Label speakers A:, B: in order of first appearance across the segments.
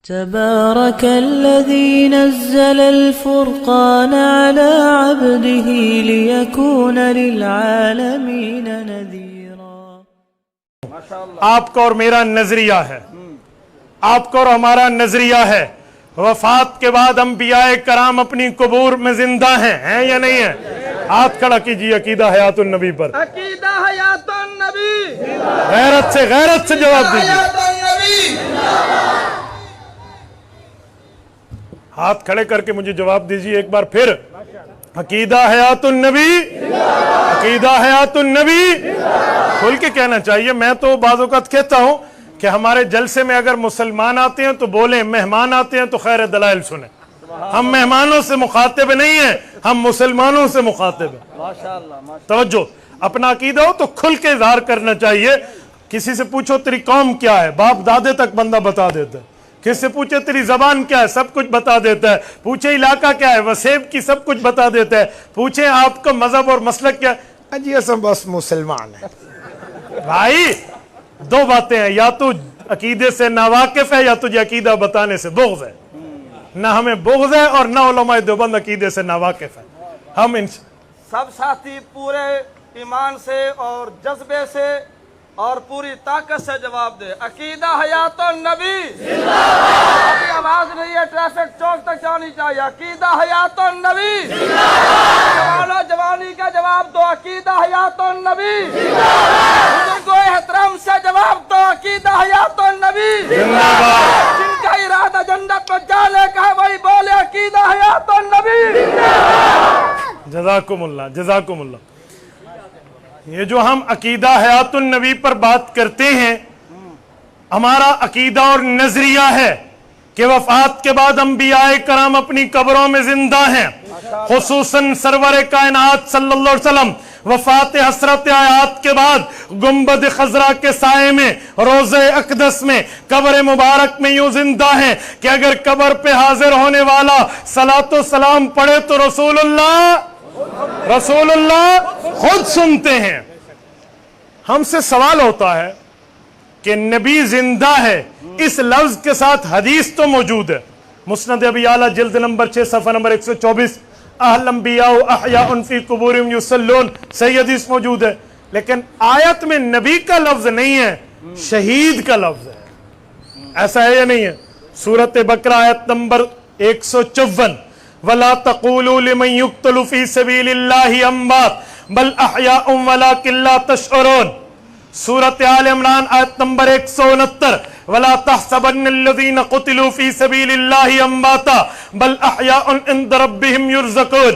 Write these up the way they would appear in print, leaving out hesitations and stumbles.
A: تبارك الذي نزل الفرقان على عبده ليكون للعالمين نذيرا.
B: آپ کا اور میرا نظریہ ہے، آپ کا اور ہمارا نظریہ ہے وفات کے بعد انبیاء کرام اپنی قبور میں زندہ ہیں یا نہیں ہیں؟ ہاتھ کھڑا کیجیے عقیدہ حیات النبی پر.
C: عقیدہ حیات النبی،
B: غیرت سے جواب دیجیے. ہاتھ کھڑے کر کے مجھے جواب دیجیے ایک بار پھر. عقیدہ حیات النبی، عقیدہ حیات النبی. کھل کے کہنا چاہیے. میں تو بعض اوقات کہتا ہوں کہ ہمارے جلسے میں اگر مسلمان آتے ہیں تو بولیں، مہمان آتے ہیں تو خیر دلائل سنیں. ہم مہمانوں سے مخاطب نہیں ہیں، ہم مسلمانوں سے مخاطب ہیں. توجہ. اپنا عقیدہ ہو تو کھل کے اظہار کرنا چاہیے. کسی سے پوچھو تیری قوم کیا ہے، باپ دادے تک بندہ بتا دیتا ہے. کس سے پوچھے تیری زبان کیا ہے، سب کچھ بتا دیتا ہے. پوچھے علاقہ کیا ہے، وسیب کی سب کچھ بتا دیتا ہے. پوچھے آپ کا مذہب اور مسلک کیا ہے، جی ایسا بس مسلمان ہے. بھائی دو باتیں ہیں، یا تو عقیدے سے ناواقف ہے یا تجھے عقیدہ بتانے سے بغض ہے. نہ ہمیں بغض ہے اور نہ علماء دیوبند عقیدے سے ناواقف ہے. ہم
C: سب ساتھی پورے ایمان سے اور جذبے سے اور پوری طاقت سے جواب دے. عقیدہ حیات النبی، آواز نہیں ہے، ٹریفک چوک تک جانی چاہیے. عقیدہ حیات النبی، جوانو جوانی کا جواب دو. عقیدہ حیات النبی، بزرگوں احترام سے جواب دو. عقیدہ حیات النبی، جن کا ارادہ جنت پر جانے کا ہے وہی بولے عقیدہ حیات النبی.
B: جزاکم اللہ، جزاکم اللہ. یہ جو ہم عقیدہ حیات النبی پر بات کرتے ہیں، ہمارا عقیدہ اور نظریہ ہے کہ وفات کے بعد انبیاء کرام اپنی قبروں میں زندہ ہیں. خصوصاً سرور کائنات صلی اللہ علیہ وسلم وفات حسرت آیات کے بعد گنبد خضرا کے سائے میں روضہ اقدس میں قبر مبارک میں یوں زندہ ہیں کہ اگر قبر پہ حاضر ہونے والا صلاۃ و سلام پڑھے تو رسول اللہ خود سنتے ہیں. ہم سے سوال ہوتا ہے کہ نبی زندہ ہے، اس لفظ کے ساتھ حدیث تو موجود ہے. مسند ابی اعلیٰ جلد نمبر 6 صفحہ نمبر 124، اہل انبیاء احیاء فی قبورہم یصلون، صحیح حدیث موجود ہے. لیکن آیت میں نبی کا لفظ نہیں ہے، شہید کا لفظ ہے. ایسا ہے یا نہیں ہے؟ سورۃ بقرہ آیت نمبر 154، وَلَا تَقُولُوا لِمَنْ يُقْتَلُ فِي سَبِيلِ اللَّهِ أَمْوَاتٌ بَلْ أَحْيَاءٌ وَلَٰكِن لَّا تَشْعُرُونَ. سورۃ آل عمران آیت نمبر 169، وَلَا تَحْسَبَنَّ الَّذِينَ قُتِلُوا فِي سَبِيلِ اللَّهِ أَمْوَاتًا بَلْ أَحْيَاءٌ عِندَ رَبِّهِمْ يُرْزَقُونَ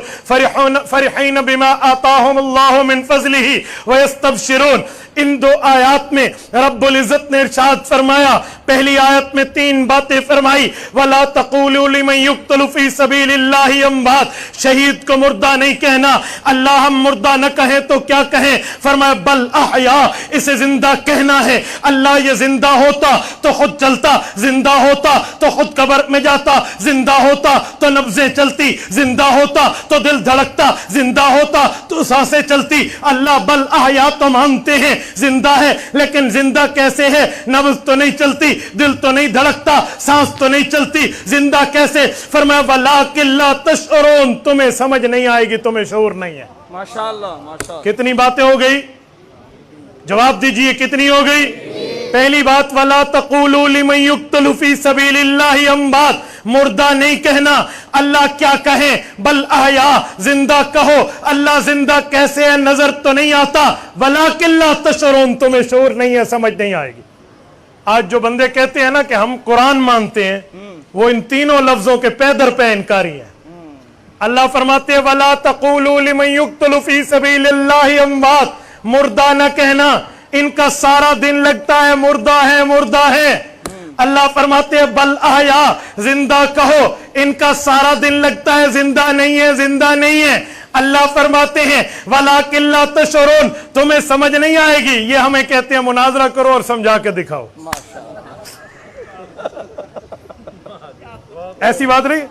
B: فَرِحِينَ بِمَا آتَاهُمُ اللَّهُ مِنْ فَضْلِهِ وَيَسْتَبْشِرُونَ. ان دو آیات میں رب العزت نے ارشاد فرمایا. پہلی آیت میں 3 باتیں فرمائی. وَلَا تَقُولُوا لِمَنْ يُقْتَلُ فِي سَبِيلِ اللَّهِ أَمْوَاتٌ، شہید کو مردہ نہیں کہنا. اللہ ہم مردہ نہ کہیں تو کیا کہیں؟ فرمایا بل احیاء، اسے زندہ کہنا ہے. اللہ یہ زندہ ہوتا تو خود چلتا، زندہ ہوتا تو خود قبر میں جاتا، زندہ ہوتا تو نبضیں چلتی، زندہ ہوتا تو دل دھڑکتا، زندہ ہوتا تو سانسیں چلتی. اللہ بل احیاء تو مانتے ہیں زندہ ہے، لیکن زندہ کیسے ہے؟ نبض تو نہیں چلتی، دل تو نہیں دھڑکتا، سانس تو نہیں چلتی، زندہ کیسے؟ فرمایا وَلَٰكِن لَّا تَشْعُرُونَ، تمہیں سمجھ نہیں آئے گی، تمہیں شعور نہیں ہے.
C: ماشاءاللہ ماشاءاللہ.
B: کتنی باتیں ہو گئی؟ جواب دیجئے کتنی ہو گئی؟ پہلی بات وَلَا تَقُولُوا لِمَنْ يُقْتَلُ فِي سَبِيلِ اللَّهِ أَمْوَاتٌ، مردہ نہیں کہنا. اللہ کیا کہیں؟ بل احیاء، زندہ کہو. اللہ زندہ کیسے ہے؟ نظر تو نہیں آتا. وَلَٰكِن لَّا تَشْعُرُونَ، تمہیں شعور نہیں ہے، سمجھ نہیں آئے گی. آج جو بندے کہتے ہیں نا کہ ہم قرآن مانتے ہیں، وہ ان تینوں لفظوں کے پے در پے انکاری ہیں. اللہ فرماتے ہیں وَلَا تَقُولُوا لِمَنْ يُقْتَلُ فِي سَبِيلِ اللَّهِ أَمْوَاتٌ، مردہ نہ کہنا. ان کا سارا دن لگتا ہے مردہ ہے مردہ ہے. اللہ فرماتے ہیں بل احیاء، زندہ کہو. ان کا سارا دن لگتا ہے زندہ نہیں ہے، زندہ نہیں ہے. اللہ فرماتے ہیں وَلَٰكِن لَّا تَشْعُرُونَ، تمہیں سمجھ نہیں آئے گی. یہ ہمیں کہتے ہیں مناظرہ کرو اور سمجھا کے دکھاؤ. ایسی بات نہیں.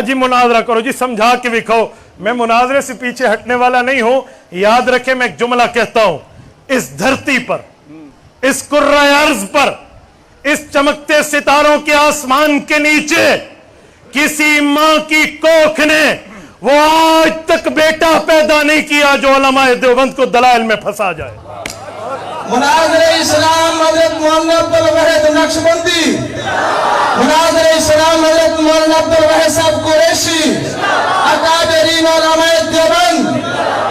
B: جی مناظرہ کرو، جی سمجھا کے دکھاؤ. میں مناظرے سے پیچھے ہٹنے والا نہیں ہوں. یاد رکھیں میں ایک جملہ کہتا ہوں، اس دھرتی پر، اس کرۂ ارض پر इस चमकते सितारों के आसमान के नीचे किसी मां की कोख ने वो आज तक बेटा पैदा नहीं किया जो उलमाए देवबंद को दलाइल में फंसा जाए।
C: मुनाज़िर इस्लाम हज़रत मौलाना अब्दुल वाहिद नक्शबंदी, मुनाज़िर इस्लाम हज़रत मौलाना अब्दुल वाहिद साहब कुरैशी, अकाबरीन उलमाए देवबंद,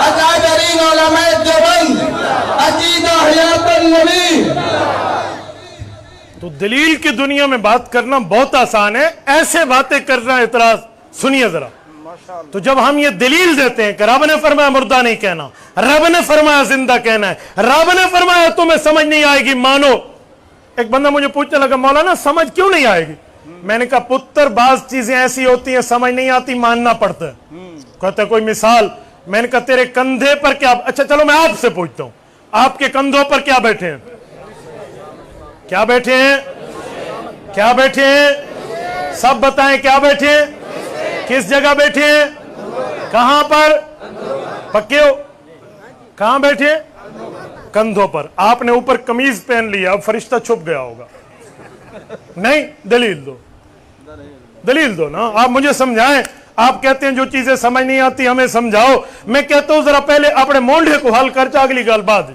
C: अकाबरीन उलमाए देवबंद, अकीदा हयातुन नबी।
B: तो दलील की दुनिया में बात करना बहुत आसान है, ऐसे बातें करना इतराज। सुनिए जरा, तो जब हम ये दलील देते हैं कि रब ने फरमाया मुर्दा नहीं कहना, रब ने फरमाया जिंदा कहना है, रब ने फरमाया तुम्हें समझ नहीं आएगी मानो। एक बंदा मुझे पूछने लगा मौलाना समझ क्यों नहीं आएगी? मैंने कहा पुत्र बाज चीजें ऐसी होती हैं समझ नहीं आती, मानना पड़ता है। कहते कोई मिसाल? मैंने कहा तेरे कंधे पर क्या, अच्छा चलो मैं आपसे पूछता हूं, आपके कंधों पर क्या बैठे हैं? क्या बैठे हैं? क्या बैठे हैं? सब बताएं क्या बैठे हैं? किस जगह बैठे हैं? कहां पर? पक्के हो? कहां बैठे? कंधों पर। आपने ऊपर कमीज पहन लिया, अब फरिश्ता छुप गया होगा। नहीं, दलील दो, दलील दो ना। आप मुझे समझाएं। आप कहते हैं जो चीजें समझ नहीं आती हमें समझाओ। मैं कहता हूं जरा पहले अपने मोंढे को हल कर चा अगली गल बाद।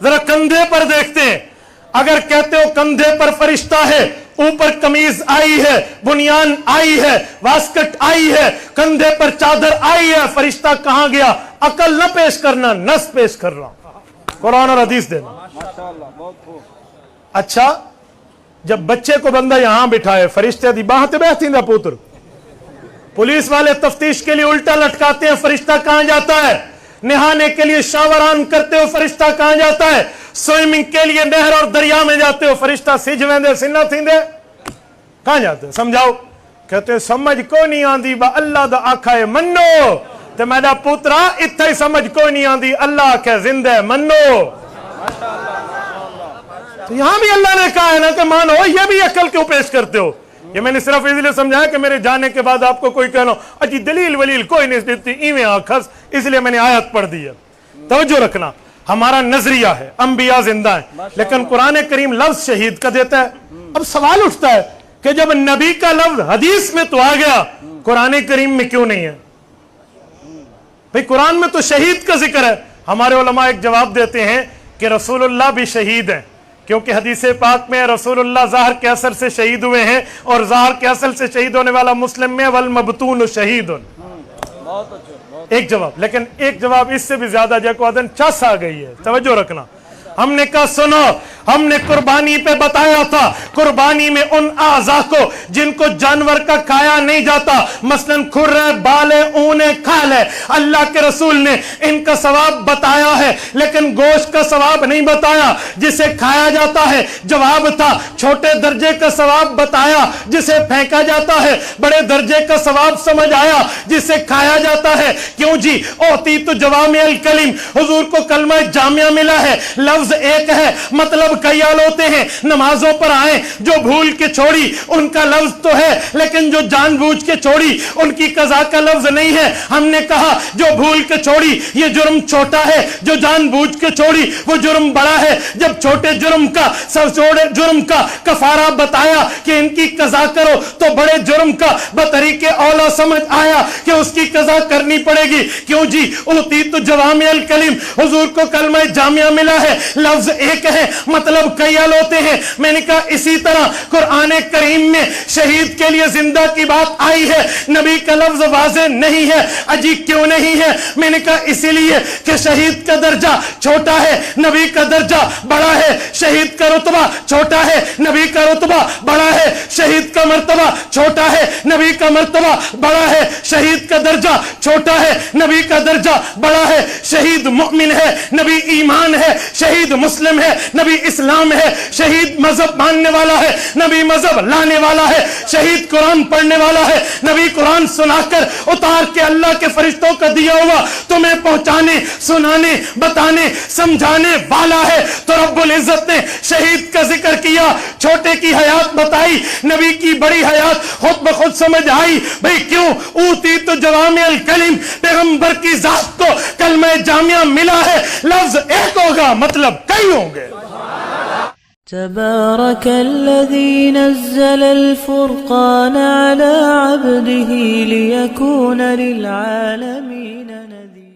B: जरा कंधे पर देखते हैं। अगर कहते हो कंधे पर फरिश्ता है, ऊपर कमीज आई है, बुनियान आई है, वास्कट आई है, कंधे पर चादर आई है, फरिश्ता कहां गया? अकल न पेश करना, नस पेश करना, कुरान और हदीस देना। अच्छा, जब बच्चे को बंदा यहां बिठाए, फरिश्ते दी बाह ते बैठती ना पुत्र, पुलिस वाले तफ्तीश के लिए उल्टा लटकाते हैं, फरिश्ता कहां जाता है? नहाने के लिए शावर ऑन करते हो, फरिश्ता कहां जाता है? स्विमिंग के लिए नहर और दरिया में जाते हो, फरिश्ता सिज वेंदे सिन्ना थींदे कहां जाते? समझाओ। कहते समझ को नहीं आंदी बा अल्लाह दा आखा है मन्नो, ते मेरा पुत्रा इत्थे ही समझ को नहीं आंदी, अल्लाह आखे जिंदा है मन्नो। तो यहां भी अल्लाह ने कहा है ना कि मानो, ये भी अकल क्यों पेश करते हो? ये मैंने सिर्फ इसलिए समझाया कि मेरे जाने के बाद आपको कोई कहना अजी दलील वलील कोई नहीं देती इवें आखस, इसलिए मैंने आयत पढ़ दी है। तवज्जो रखना, हमारा नजरिया है अंबिया जिंदा है, लेकिन कुरान करीम लफ्ज शहीद का देता है। अब सवाल उठता है कि जब नबी का लफ्ज हदीस में तो आ गया, कुरान करीम में क्यों नहीं है? भाई कुरान में तो शहीद का जिक्र है। हमारे उलमा एक जवाब देते हैं कि रसूलुल्लाह भी शहीद हैं, क्योंकि हदीस पाक में रसूलुल्लाह ज़हर के असर से शहीद हुए हैं, और ज़हर के असर से शहीद होने वाला मुस्लिम में वल मबतून शहीदुन। एक जवाब, लेकिन एक जवाब इससे भी ज्यादा जकोदन चस आ गई है। तवज्जो रखना। हमने कहा सुनो, हमने कुर्बानी पे बताया था, कुर्बानी में उन आज़ा को जिनको जानवर का खाया नहीं जाता, मसलन खुर्रे, बाले, ऊने, खाल है, अल्लाह के रसूल ने इनका सवाब बताया है, लेकिन गोश्त का सवाब नहीं बताया जिसे खाया जाता है। जवाब था छोटे दर्जे का सवाब बताया जिसे फेंका जाता है, बड़े दर्जे का सवाब समझ आया जिसे खाया जाता है। क्यों जी? ओती तो जवामी अल कलीम, हुजूर को कलमा जामिया मिला है, लफ्ज एक है, मतलब कयाल होते हैं। नमाजों पर आए, जो भूल के छोड़ी उनका लफ्ज तो है, लेकिन जो जानबूझ के छोड़ी उनकी कज़ा का लफ्ज नहीं है। हमने कहा जो भूल के छोड़ी ये जुर्म छोटा है, जो जानबूझ के छोड़ी वो जुर्म बड़ा है। जब छोटे जुर्म का छोटे जुर्म का कफारा बताया कि इनकी कज़ा करो, तो बड़े जुर्म का बतरीके औला समझ आया कि उसकी कज़ा करनी पड़ेगी। क्यों जी? उती तो जवामी अल कलीम, हुजूर को कलमा जामिया मिला है, लफ्ज एक है, मतलब कई होते हैं। मैंने कहा इसी तरह कुरान करीम में शहीद के लिए जिंदा की बात आई है, नबी का लफ्ज वाज़े नहीं है। अजी क्यों नहीं है? मैंने कहा इसीलिए कि शहीद का दर्जा छोटा है, नबी का दर्जा बड़ा है। शहीद का रुतबा छोटा है, नबी का रुतबा बड़ा है। शहीद का मर्तबा छोटा है, नबी का मर्तबा बड़ा है। शहीद का दर्जा छोटा है, नबी का दर्जा बड़ा है। शहीद मुमिन है, नबी ईमान है। शहीद मुस्लिम है, नबी इस्लाम है। शहीद मजहब मानने वाला है, नबी मजहब लाने वाला है। शहीद कुरान पढ़ने वाला है, नबी कुरान सुनाकर उतार के अल्लाह के फरिश्तों का दिया हुआ तुम्हें पहुंचाने, सुनाने, बताने, समझाने वाला है। तो रब्बुल इज्जत ने शहीद का जिक्र किया, छोटे की हयात बताई, नबी की बड़ी हयात खुद ब खुद समझ आई। भाई क्यों? ऊती तो जवामी अल कलीम, पैगंबर की जात को कलमा जामिया मिला है, लफ्ज एक होगा मतलब कई होंगे।
A: تبارك الذي نزل الفرقان على عبده ليكون للعالمين نذيرا